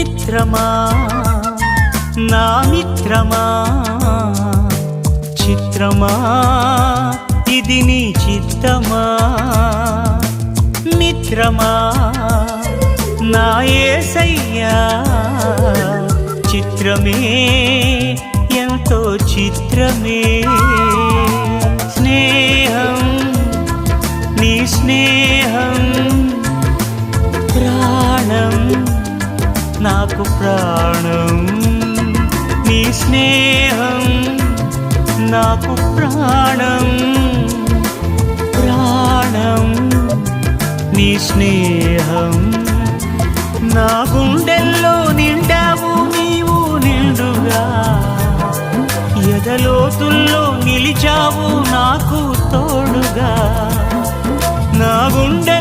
మిత్రమా నా మిత్రమా చిత్రమా ఇది నీ చిత్తమా మిత్రమా నా యేసయ్యా చిత్రమే ఎంతో చిత్రమే స్నేహం నీ స్నేహం ప్రాణం నాకు ప్రాణం నీ స్నేహం నాకు ప్రాణం ప్రాణం నీ స్నేహం నా గుండెల్లో నిండావు నీవు నిండుగా ఎదలోతుల్లో నిలిచావు నాకు తోడుగా నా గుండె